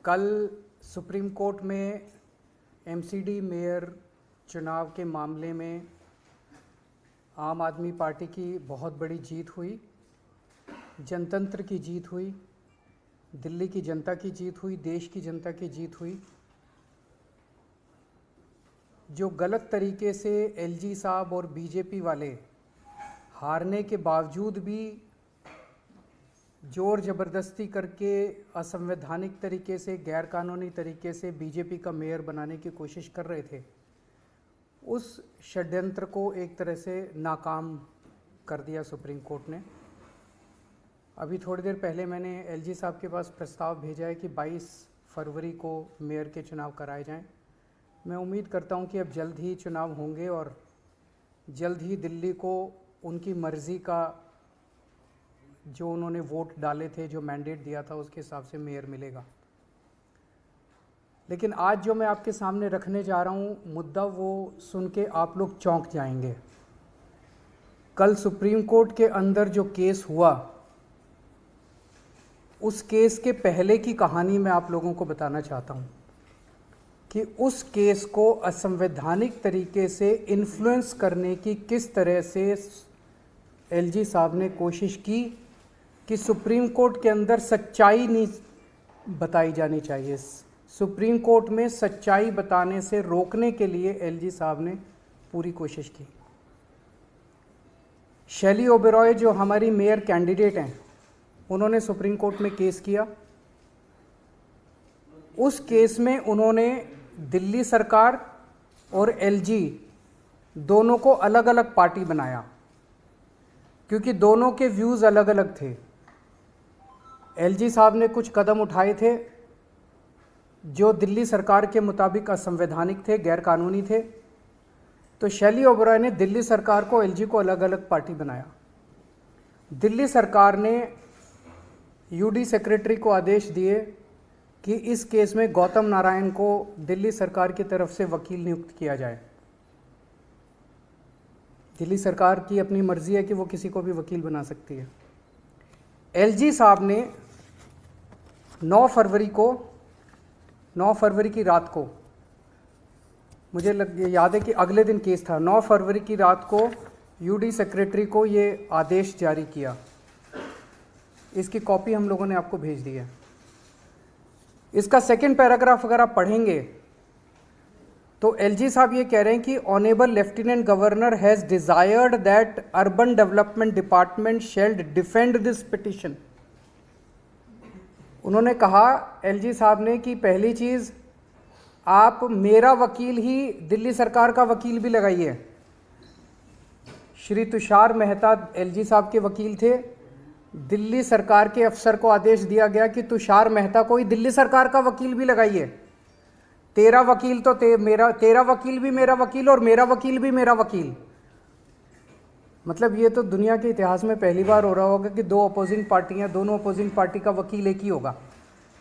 कल supreme court में MCD mayor चुनाव के मामले में आम आदमी पार्टी की बहुत बड़ी जीत हुई, जनतंत्र की जीत हुई, दिल्ली की जनता की जीत हुई, देश की जनता की जीत हुई। जो गलत तरीके से एलजी साहब और बीजेपी वाले हारने के बावजूद भी जोर ज़बरदस्ती करके असंवैधानिक तरीके से, गैरकानूनी तरीके से बीजेपी का मेयर बनाने की कोशिश कर रहे थे, उस षड्यंत्र को एक तरह से नाकाम कर दिया सुप्रीम कोर्ट ने। अभी थोड़ी देर पहले मैंने एलजी साहब के पास प्रस्ताव भेजा है कि 22 फरवरी को मेयर के चुनाव कराए जाएं। मैं उम्मीद करता हूं कि अब जल्द ही चुनाव होंगे और जल्द ही दिल्ली को उनकी मर्ज़ी का, जो उन्होंने वोट डाले थे, जो मैंडेट दिया था, उसके हिसाब से मेयर मिलेगा। लेकिन आज जो मैं आपके सामने रखने जा रहा हूँ मुद्दा, वो सुन के आप लोग चौंक जाएंगे। कल सुप्रीम कोर्ट के अंदर जो केस हुआ, उस केस के पहले की कहानी मैं आप लोगों को बताना चाहता हूँ कि उस केस को असंवैधानिक तरीके से इन्फ्लुएंस करने की किस तरह से एलजी साहब ने कोशिश की कि सुप्रीम कोर्ट के अंदर सच्चाई नहीं बताई जानी चाहिए। सुप्रीम कोर्ट में सच्चाई बताने से रोकने के लिए एलजी साहब ने पूरी कोशिश की। शैली ओबेरॉय जो हमारी मेयर कैंडिडेट हैं, उन्होंने सुप्रीम कोर्ट में केस किया। उस केस में उन्होंने दिल्ली सरकार और एलजी दोनों को अलग अलग पार्टी बनाया, क्योंकि दोनों के व्यूज़ अलग अलग थे। एलजी साहब ने कुछ कदम उठाए थे जो दिल्ली सरकार के मुताबिक असंवैधानिक थे, गैरकानूनी थे। तो शैली ओबेरॉय ने दिल्ली सरकार को, एलजी को अलग अलग पार्टी बनाया। दिल्ली सरकार ने यूडी सेक्रेटरी को आदेश दिए कि इस केस में गौतम नारायण को दिल्ली सरकार की तरफ से वकील नियुक्त किया जाए। दिल्ली सरकार की अपनी मर्जी है कि वो किसी को भी वकील बना सकती है। एलजी साहब ने 9 फरवरी की रात को, मुझे याद है कि अगले दिन केस था, 9 फरवरी की रात को यूडी सेक्रेटरी को ये आदेश जारी किया। इसकी कॉपी हम लोगों ने आपको भेज दी है। इसका सेकंड पैराग्राफ अगर आप पढ़ेंगे तो एलजी साहब ये कह रहे हैं कि honourable lieutenant governor has desired that urban development department shall defend this petition. उन्होंने कहा, एलजी साहब ने, कि पहली चीज़, आप मेरा वकील ही दिल्ली सरकार का वकील भी लगाइए। श्री तुषार मेहता एलजी साहब के वकील थे। दिल्ली सरकार के अफसर को आदेश दिया गया कि तुषार मेहता को ही दिल्ली सरकार का वकील भी लगाइए। तेरा वकील तो तेरा वकील भी मेरा वकील और मेरा वकील भी मेरा वकील। मतलब ये तो दुनिया के इतिहास में पहली बार हो रहा होगा कि दो अपोजिंग पार्टियां, दोनों अपोजिंग पार्टी का वकील एक ही होगा।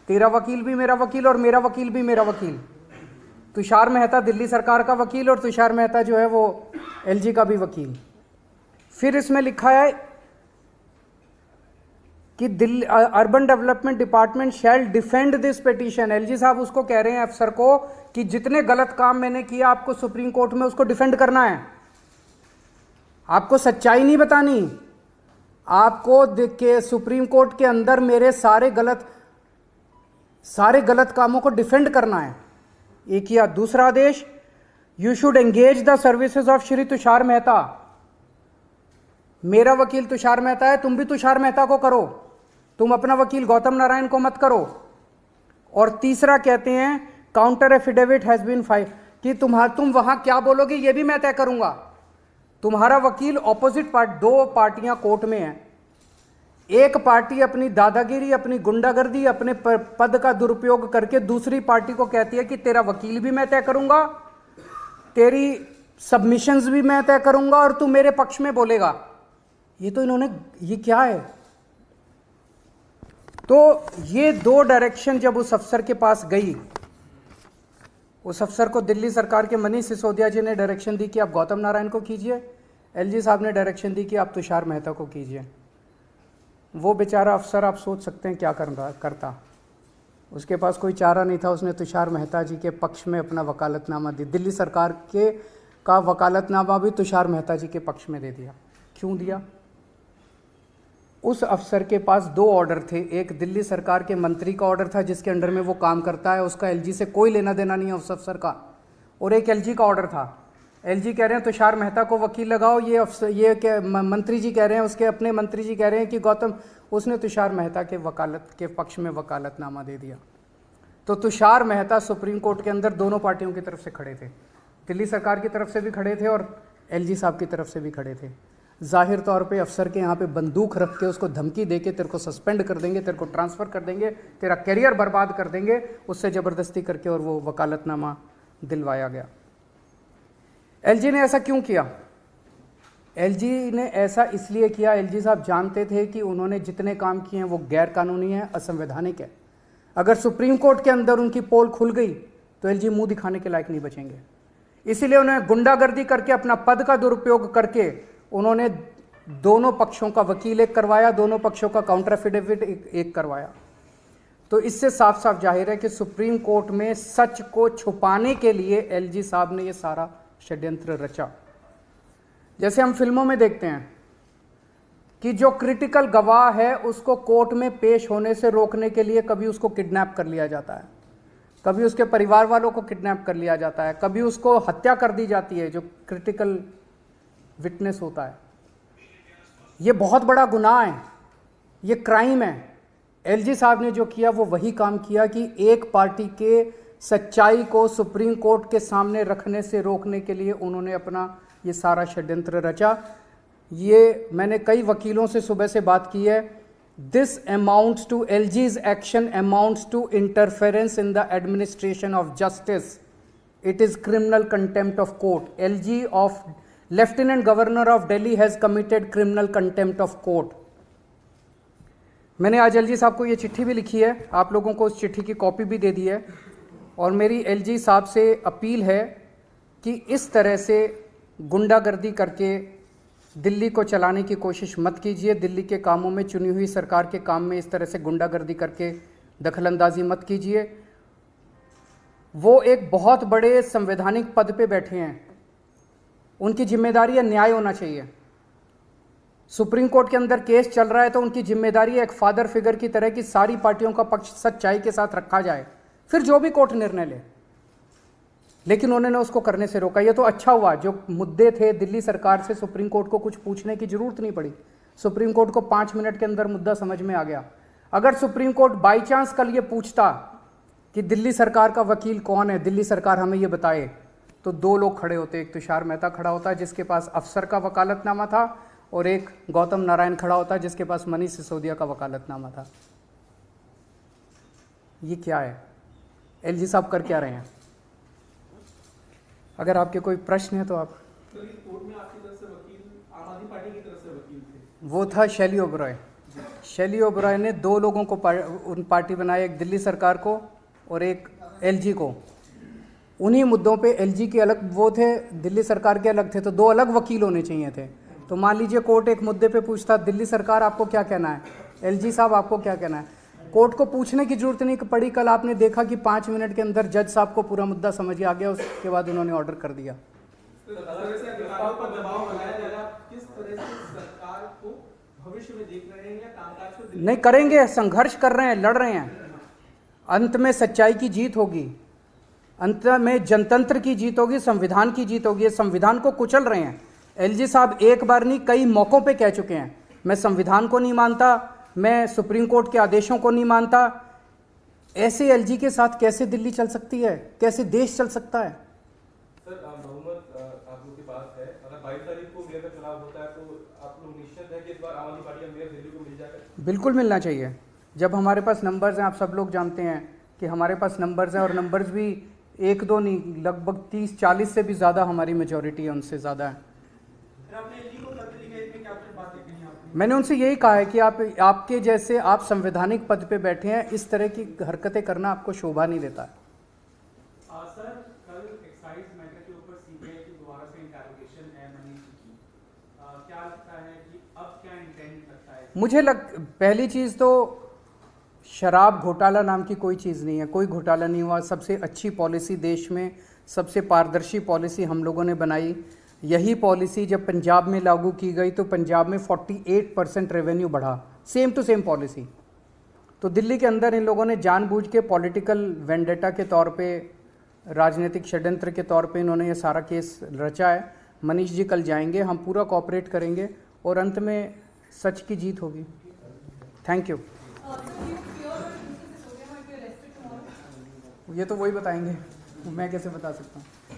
तेरा वकील भी मेरा वकील और मेरा वकील भी मेरा वकील। तुषार मेहता दिल्ली सरकार का वकील और तुषार मेहता जो है वो एलजी का भी वकील। फिर इसमें लिखा है कि Delhi urban development department shall defend this petition. LG साहब उसको कह रहे हैं, अफसर को, कि जितने गलत काम मैंने किया आपको सुप्रीम कोर्ट में उसको डिफेंड करना है। आपको सच्चाई नहीं बतानी, आपको के सुप्रीम कोर्ट के अंदर मेरे सारे गलत कामों को डिफेंड करना है। एक किया। दूसरा आदेश, you should engage the services of Shri Tushar Mehta. मेरा वकील तुषार मेहता है, तुम भी तुषार मेहता को करो, तुम अपना वकील गौतम नारायण को मत करो। और तीसरा कहते हैं, counter affidavit has been file, कि तुम वहां क्या बोलोगे ये भी मैं तय करूंगा। तुम्हारा वकील ऑपोजिट पार्टी, दो पार्टियां कोर्ट में हैं। एक पार्टी अपनी दादागिरी, अपनी गुंडागर्दी, अपने पद का दुरुपयोग करके दूसरी पार्टी को कहती है कि तेरा वकील भी मैं तय करूंगा, तेरी सबमिशंस भी मैं तय करूंगा और तू मेरे पक्ष में बोलेगा। ये तो इन्होंने, ये क्या है? तो ये दो डायरेक्शन जब उस अफसर के पास गई, उस अफसर को दिल्ली सरकार के मनीष सिसोदिया जी ने डायरेक्शन दी कि आप गौतम नारायण को कीजिए, एलजी साहब ने डायरेक्शन दी कि आप तुषार मेहता को कीजिए। वो बेचारा अफसर, आप सोच सकते हैं क्या करता। उसके पास कोई चारा नहीं था, उसने तुषार मेहता जी के पक्ष में अपना वकालतनामा दी। दिल्ली सरकार के का वकालतनामा भी तुषार मेहता जी के पक्ष में दे दिया। क्यों दिया? उस अफसर के पास 2 ऑर्डर थे। एक दिल्ली सरकार के मंत्री का ऑर्डर था जिसके अंडर में वो काम करता है, उसका एलजी से कोई लेना देना नहीं है उस अफसर का, और एक एलजी का ऑर्डर था। एलजी कह रहे हैं तुषार मेहता को वकील लगाओ, ये अफसर ये क्या मंत्री जी कह रहे हैं, उसके अपने मंत्री जी कह रहे हैं कि गौतम, उसने तुषार मेहता के वकालत के पक्ष में वकालतनामा दे दिया। तो तुषार मेहता सुप्रीम कोर्ट के अंदर दोनों पार्टियों की तरफ से खड़े थे, दिल्ली सरकार की तरफ से भी खड़े थे और एलजी साहब की तरफ से भी खड़े थे। जाहिर तौर पे अफसर के यहाँ पे बंदूक रख के उसको धमकी दे के तेरे को सस्पेंड कर देंगे, तेरे को ट्रांसफ़र कर देंगे, तेरा करियर बर्बाद कर देंगे, उससे ज़बरदस्ती करके और वो वकालतनामा दिलवाया गया। एलजी ने ऐसा क्यों किया? एलजी ने ऐसा इसलिए किया, एलजी साहब जानते थे कि उन्होंने जितने काम किए हैं वो गैर कानूनी है, असंवैधानिक है। अगर सुप्रीम कोर्ट के अंदर उनकी पोल खुल गई तो एलजी मुंह दिखाने के लायक नहीं बचेंगे। इसीलिए उन्होंने गुंडागर्दी करके, अपना पद का दुरुपयोग करके उन्होंने दोनों पक्षों का वकील एक करवाया, दोनों पक्षों का काउंटर एफिडेविट एक करवाया। तो इससे साफ साफ जाहिर है कि सुप्रीम कोर्ट में सच को छुपाने के लिए एलजी साहब ने ये सारा षड्यंत्र रचा। जैसे हम फिल्मों में देखते हैं कि जो क्रिटिकल गवाह है उसको कोर्ट में पेश होने से रोकने के लिए कभी उसको किडनैप कर लिया जाता है, कभी उसके परिवार वालों को किडनैप कर लिया जाता है, कभी उसको हत्या कर दी जाती है जो क्रिटिकल विटनेस होता है। ये बहुत बड़ा गुनाह है, ये क्राइम है। एलजी साहब ने जो किया वो वही काम किया कि एक पार्टी के सच्चाई को सुप्रीम कोर्ट के सामने रखने से रोकने के लिए उन्होंने अपना ये सारा षड्यंत्र रचा। ये मैंने कई वकीलों से सुबह से बात की है। This amounts to LG's action amounts to interference in the administration of justice. It is criminal contempt of court. LG of lieutenant governor of Delhi has committed criminal contempt of court. मैंने आज एलजी साहब को ये चिट्ठी भी लिखी है, आप लोगों को उस चिट्ठी की कॉपी भी दे दी है, और मेरी एलजी साहब से अपील है कि इस तरह से गुंडागर्दी करके दिल्ली को चलाने की कोशिश मत कीजिए। दिल्ली के कामों में, चुनी हुई सरकार के काम में इस तरह से गुंडागर्दी करके दखलंदाजी मत कीजिए। वो एक बहुत बड़े संवैधानिक पद पे बैठे हैं, उनकी जिम्मेदारी है न्याय होना चाहिए। सुप्रीम कोर्ट के अंदर केस चल रहा है तो उनकी जिम्मेदारी है एक फादर फिगर की तरह कि सारी पार्टियों का पक्ष सच्चाई के साथ रखा जाए, फिर जो भी कोर्ट निर्णय ले। लेकिन उन्होंने उसको करने से रोका। ये तो अच्छा हुआ, जो मुद्दे थे दिल्ली सरकार से सुप्रीम कोर्ट को कुछ पूछने की जरूरत नहीं पड़ी। सुप्रीम कोर्ट को 5 मिनट के अंदर मुद्दा समझ में आ गया। अगर सुप्रीम कोर्ट बाई चांस कल ये पूछता कि दिल्ली सरकार का वकील कौन है, दिल्ली सरकार हमें ये बताए, तो 2 लोग खड़े होते। एक तुषार मेहता खड़ा होता जिसके पास अफसर का वकालतनामा था, और एक गौतम नारायण खड़ा होता जिसके पास मनीष सिसोदिया का वकालतनामा था। ये क्या है? एलजी साहब कर क्या रहे हैं? अगर आपके कोई प्रश्न है तो आप। तो इस कोर्ट में आपकी तरफ से वकील, आम आदमी पार्टी की तरफ से वकील थे? वो था शैली ओबरॉय। शैली ओबरॉय ने 2 लोगों को पार्टी बनाई, एक दिल्ली सरकार को और एक एलजी को। उन्हीं मुद्दों पे एलजी के अलग वो थे, दिल्ली सरकार के अलग थे, तो 2 अलग वकील होने चाहिए थे। तो मान लीजिए कोर्ट एक मुद्दे पे पूछता, दिल्ली सरकार आपको क्या कहना है, एलजी साहब आपको क्या कहना है। कोर्ट को पूछने की जरूरत नहीं पड़ी। कल आपने देखा कि 5 मिनट के अंदर जज साहब को पूरा मुद्दा समझ आ गया, उसके बाद उन्होंने ऑर्डर कर दिया। नहीं करेंगे, संघर्ष कर रहे हैं, लड़ रहे हैं। अंत में सच्चाई की जीत होगी, अंत में जनतंत्र की जीत होगी, संविधान की जीत होगी। संविधान को कुचल रहे हैं एलजी साहब, एक बार नहीं कई मौकों पे कह चुके हैं, मैं संविधान को नहीं मानता, मैं सुप्रीम कोर्ट के आदेशों को नहीं मानता। ऐसे एलजी के साथ कैसे दिल्ली चल सकती है, कैसे देश चल सकता है? सर, बहुमत आप लोग के पास है, अगर 22 तारीख को मेयर का चुनाव होता है तो आप लोग निश्चित है कि इस बार आम आदमी पार्टी का मेयर दिल्ली को मिल जाएगा? बिल्कुल मिलना चाहिए। जब हमारे पास नंबर्स हैं, आप सब लोग जानते हैं कि हमारे पास नंबर्स हैं, और नंबर्स भी 1-2 नहीं, लगभग 30-40 से भी ज़्यादा हमारी मेजॉरिटी है, उनसे ज़्यादा है। मैंने उनसे यही कहा है कि आपके जैसे, आप संवैधानिक पद पे बैठे हैं, इस तरह की हरकतें करना आपको शोभा नहीं देता है। सर, कल एक्साइज मैटर के ऊपर सीबीआई की दोबारा से इंटरोगेशन है मनीष जी की, क्या लगता है कि अब क्या इंटेंट लगता है? पहली चीज़ तो शराब घोटाला नाम की कोई चीज़ नहीं है, कोई घोटाला नहीं हुआ। सबसे अच्छी पॉलिसी देश में, सबसे पारदर्शी पॉलिसी हम लोगों ने बनाई। यही पॉलिसी जब पंजाब में लागू की गई तो पंजाब में 48% रेवेन्यू बढ़ा, सेम टू सेम पॉलिसी। तो दिल्ली के अंदर इन लोगों ने जानबूझ के पॉलिटिकल वेंडेटा के तौर पे, राजनीतिक षड्यंत्र के तौर पे इन्होंने ये सारा केस रचा है। मनीष जी कल जाएंगे, हम पूरा कोऑपरेट करेंगे और अंत में सच की जीत होगी। Thank you. ये तो वही बताएंगे, मैं कैसे बता सकता हूँ।